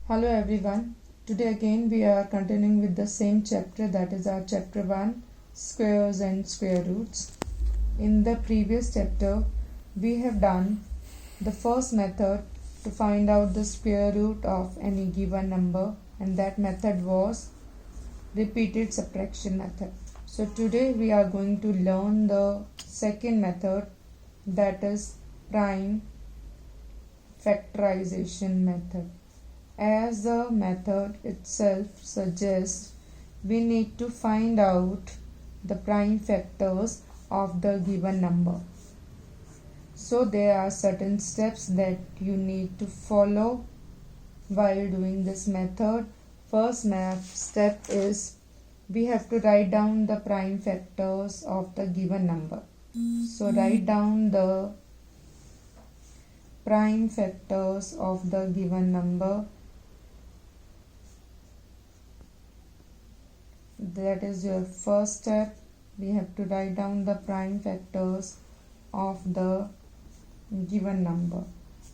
Hello everyone. Today again we are continuing with the same chapter, that is our chapter 1, squares and square roots. In the previous chapter we have done the first method to find out the square root of any given number, and that method was repeated subtraction method. So today we are going to learn the second method, that is prime factorization method. As the method itself suggests, we need to find out the prime factors of the given number. So there are certain steps that you need to follow while doing this method. First step is we have to write down the prime factors of the given number. So write down the prime factors of the given number. That is your first step. We have to write down the prime factors of the given number.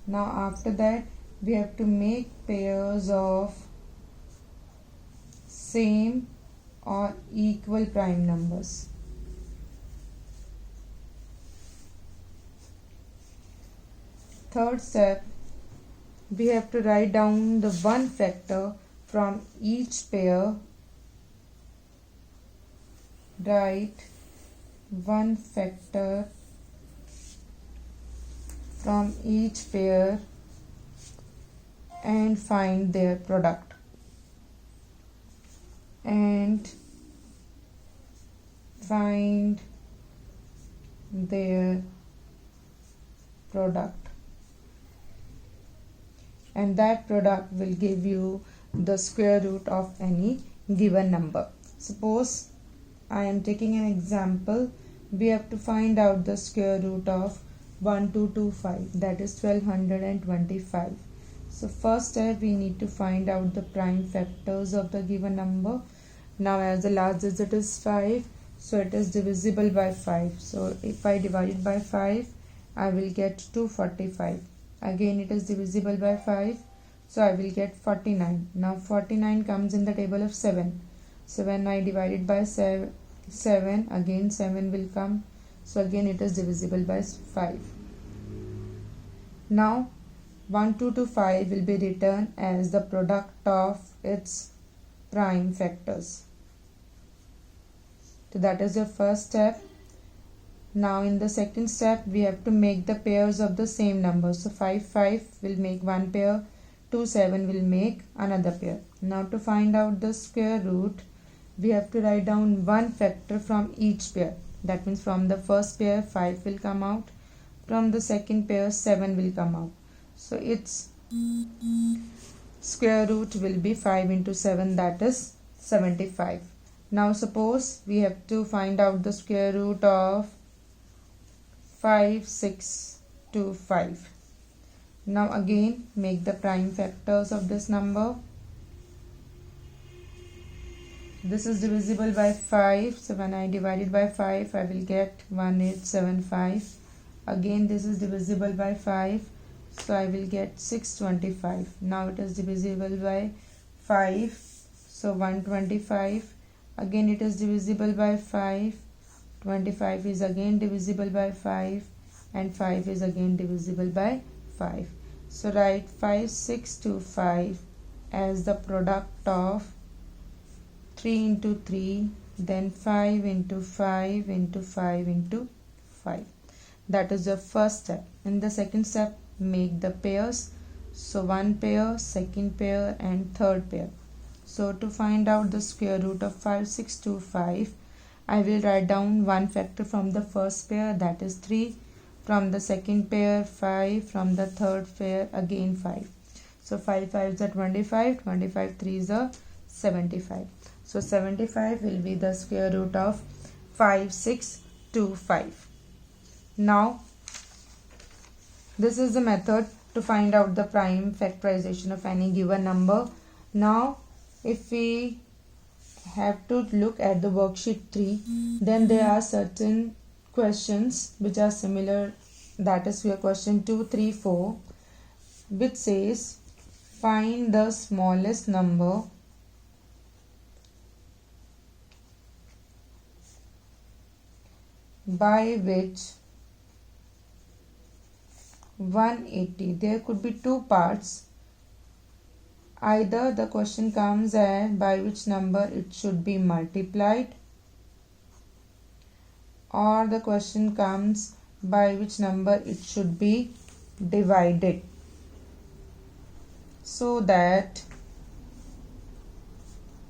Now after that we have to make pairs of same or equal prime numbers. Third step, we have to write down the one factor from each pair. Write one factor from each pair and find their product. And find their product. And that product will give you the square root of any given number. Suppose I am taking an example. We have to find out the square root of 1225, that is 1225. So first step, we need to find out the prime factors of the given number. Now as the last digit is 5, so it is divisible by 5. So if I divide it by 5, I will get 245. Again it is divisible by 5, so I will get 49. Now 49 comes in the table of 7. So when I divide it by 7, again 7 will come. So again it is divisible by 5. Now 1225 will be written as the product of its prime factors. So that is the first step. Now in the second step, we have to make the pairs of the same number. So 5 will make one pair, 7 will make another pair. Now to find out the square root, we have to write down one factor from each pair. That means from the first pair 5 will come out, from the second pair 7 will come out. So its square root will be 5 into 7, that is 75. Now suppose we have to find out the square root of 5625. Now again make the prime factors of this number. This is divisible by 5, so when I divide it by 5, I will get 1875. Again this is divisible by 5, so I will get 625. Now it is divisible by 5, so 125. Again it is divisible by 5, 25 is again divisible by 5, and 5 is again divisible by 5. So write 5625 as the product of 3 into 3, then 5 into 5 into 5 into 5. That is the first step. In the second step, make the pairs. So one pair, second pair, and third pair. So to find out the square root of 5625, I will write down one factor from the first pair, that is 3, from the second pair 5, from the third pair again 5. So 5 5s are 25, 25 3s are 75. So 75 will be the square root of 5625. Now this is the method to find out the prime factorization of any given number. Now if we have to look at the worksheet 3, then there are certain questions which are similar, that is your question 2, 3, 4, which says Find the smallest number by which 180. There could be two parts. Either the question comes at by which number it should be multiplied, or the question comes by which number it should be divided, so that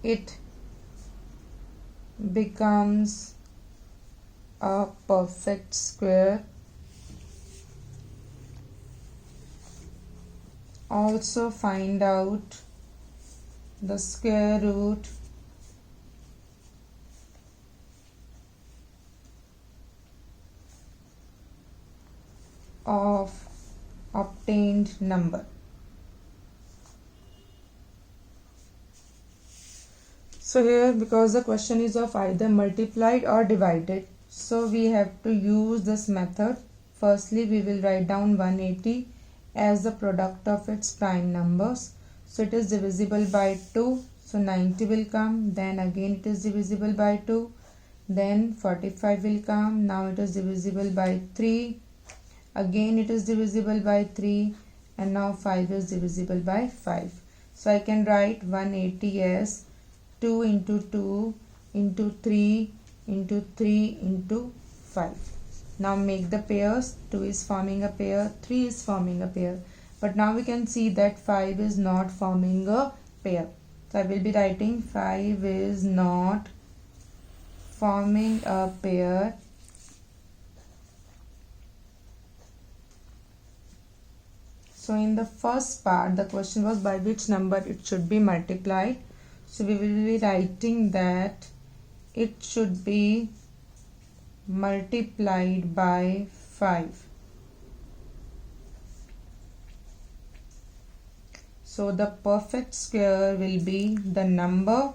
it becomes a perfect square. Also find out the square root of obtained number. So here, because the question is of either multiplied or divided, so we have to use this method. Firstly, we will write down 180 as the product of its prime numbers. So it is divisible by 2. So 90 will come. Then again it is divisible by 2. Then 45 will come. Now it is divisible by 3. Again it is divisible by 3. And now 5 is divisible by 5. So I can write 180 as 2 into 2 into 3 into 3 into 5. Now make the pairs. 2 is forming a pair, 3 is forming a pair. But now we can see that 5 is not forming a pair. So I will be writing 5 is not forming a pair. So in the first part, the question was by which number it should be multiplied. So we will be writing that it should be multiplied by 5. So the perfect square will be the number,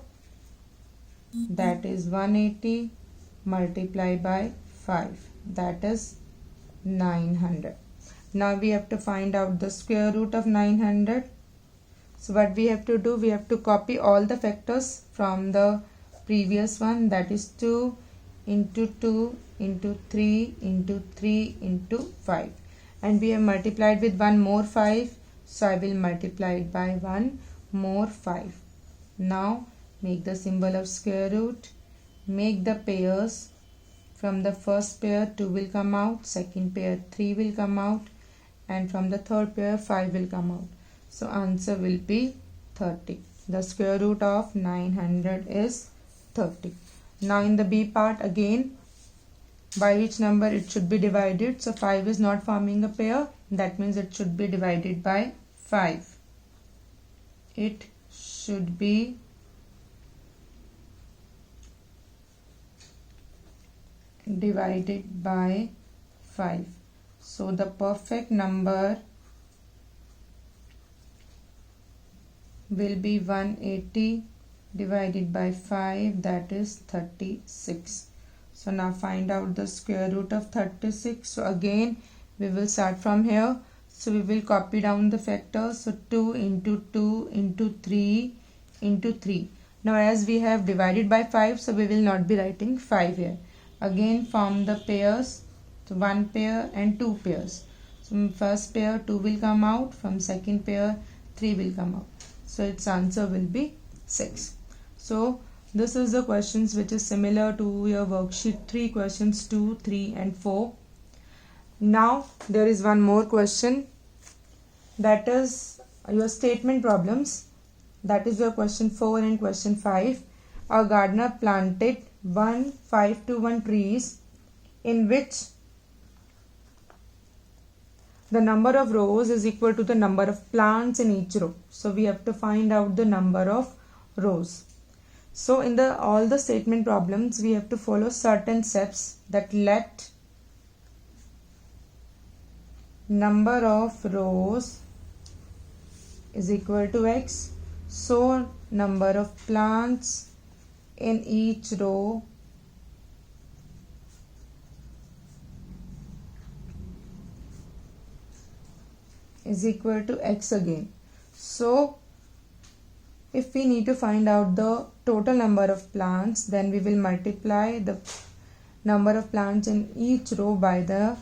that is 180, multiplied by 5, that is 900. Now we have to find out the square root of 900. So what we have to do, we have to copy all the factors from the previous one, that is 2 into 2 into 3 into 3 into 5, and we have multiplied with one more 5, so I will multiply it by one more 5. Now make the symbol of square root, make the pairs. From the first pair 2 will come out, second pair 3 will come out, and from the third pair 5 will come out. So answer will be 30. The square root of 900 is 30. Now in the B part, again, by which number it should be divided. So 5 is not forming a pair. That means it should be divided by 5. It should be divided by 5. So the perfect number will be 180 divided by 5, that is 36. So now find out the square root of 36. So again we will start from here. So we will copy down the factors. So 2 into 2 into 3 into 3. Now as we have divided by 5, so we will not be writing 5 here. Again form the pairs. So one pair and two pairs. So from first pair 2 will come out, from second pair 3 will come out. So its answer will be 6. So this is the questions which is similar to your worksheet 3, questions 2, 3 and 4. Now there is one more question, that is your statement problems. That is your question 4 and question 5. A gardener planted 5 to 1 trees in which the number of rows is equal to the number of plants in each row. So we have to find out the number of rows. So in all the statement problems, we have to follow certain steps, that let number of rows is equal to x. So number of plants in each row is equal to x again. So if we need to find out the total number of plants, then we will multiply the number of plants in each row by the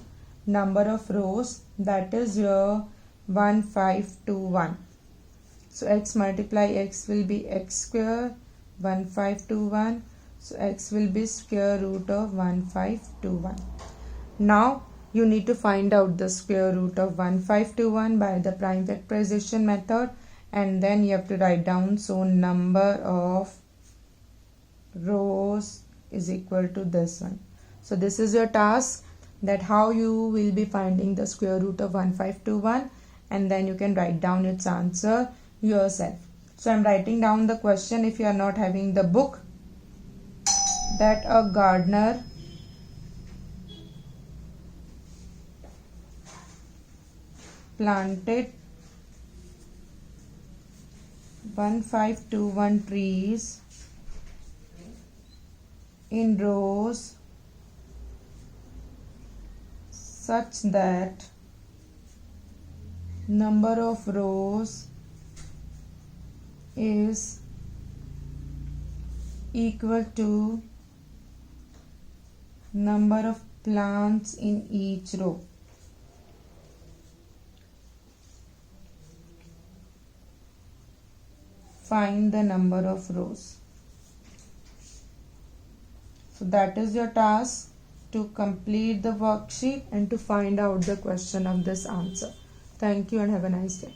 number of rows, that is your 1 5 2 1. So x multiply x will be x square 1 5 2 1. So x will be square root of 1 5 2 1. Now you need to find out the square root of 1 5 2 1 by the prime factorization method, and then you have to write down, so number of rows is equal to this one. So this is your task, that how you will be finding the square root of 1521, and then you can write down its answer yourself. So I'm writing down the question if you are not having the book, that a gardener planted 1521 trees in rows such that number of rows is equal to number of plants in each row. Find the number of rows. So that is your task, to complete the worksheet and to find out the question of this answer. Thank you and have a nice day.